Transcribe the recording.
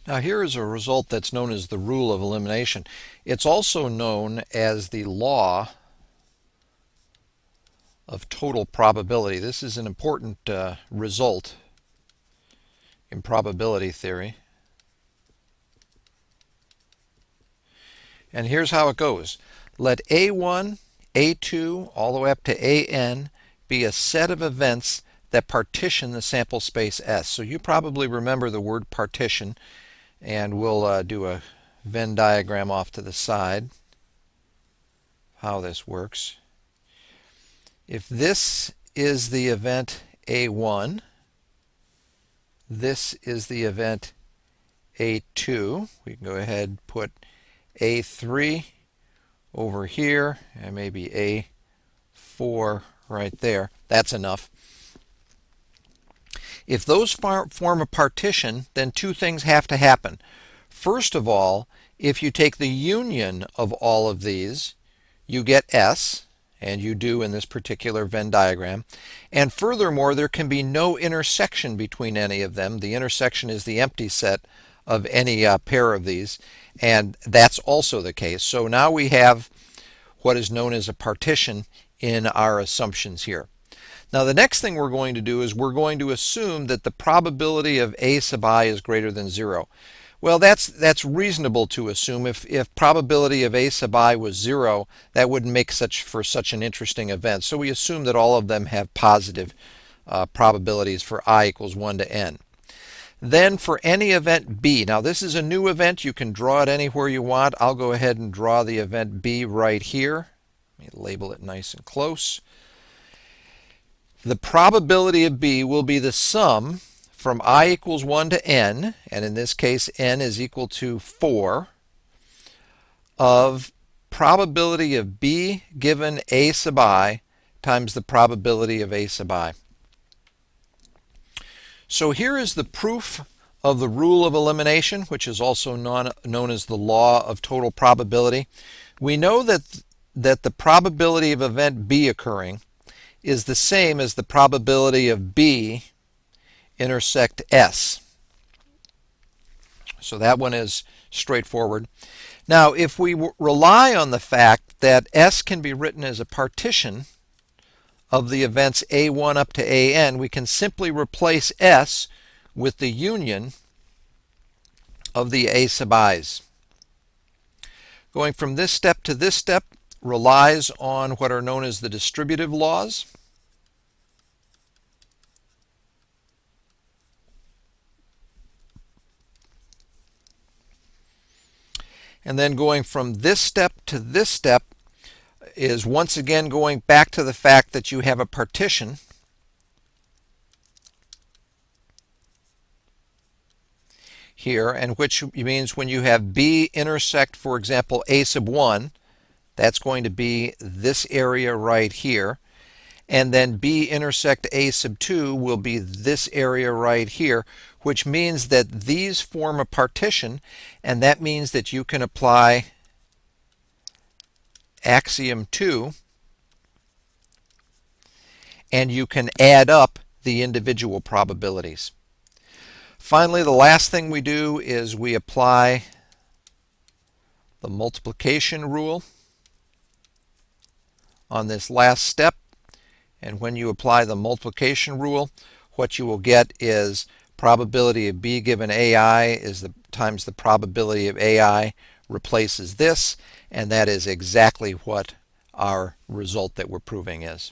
Now here is a result that's known as the rule of elimination. It's also known as the law of total probability. This is an important result in probability theory. And here's how it goes. Let A1, A2, all the way up to AN be a set of events that partition the sample space S. So you probably remember the word partition, and we'll do a Venn diagram off to the side, how this works. If this is the event A1, this is the event A2, we can go ahead and put A3 over here, and maybe A4 right there. That's enough. If those form a partition, then two things have to happen. First of all, if you take the union of all of these, you get S, and you do in this particular Venn diagram. And furthermore, there can be no intersection between any of them. The intersection is the empty set of any pair of these, and that's also the case. So now we have what is known as a partition in our assumptions here. Now the next thing we're going to do is we're going to assume that the probability of A sub I is greater than 0. Well, that's reasonable to assume. If probability of A sub I was 0, that wouldn't make for such an interesting event. So we assume that all of them have positive probabilities for I equals 1 to n. Then for any event B, now this is a new event. You can draw it anywhere you want. I'll go ahead and draw the event B right here. Let me label it nice and close. The probability of B will be the sum from I equals 1 to n, and in this case n is equal to 4, of probability of B given A sub I times the probability of A sub I. So here is the proof of the rule of elimination, which is also known as the law of total probability. We know that the probability of event B occurring is the same as the probability of B intersect S. So that one is straightforward. Now, if we rely on the fact that S can be written as a partition of the events A1 up to AN, we can simply replace S with the union of the A sub i's. Going from this step to this step relies on what are known as the distributive laws. And then going from this step to this step is once again going back to the fact that you have a partition here, and which means when you have B intersect, for example, A sub 1, that's going to be this area right here. And then B intersect A sub 2 will be this area right here, which means that these form a partition, and that means that you can apply axiom 2, and you can add up the individual probabilities. Finally, the last thing we do is we apply the multiplication rule on this last step. And when you apply the multiplication rule, what you will get is probability of B given AI is times the probability of AI replaces this, and that is exactly what our result that we're proving is.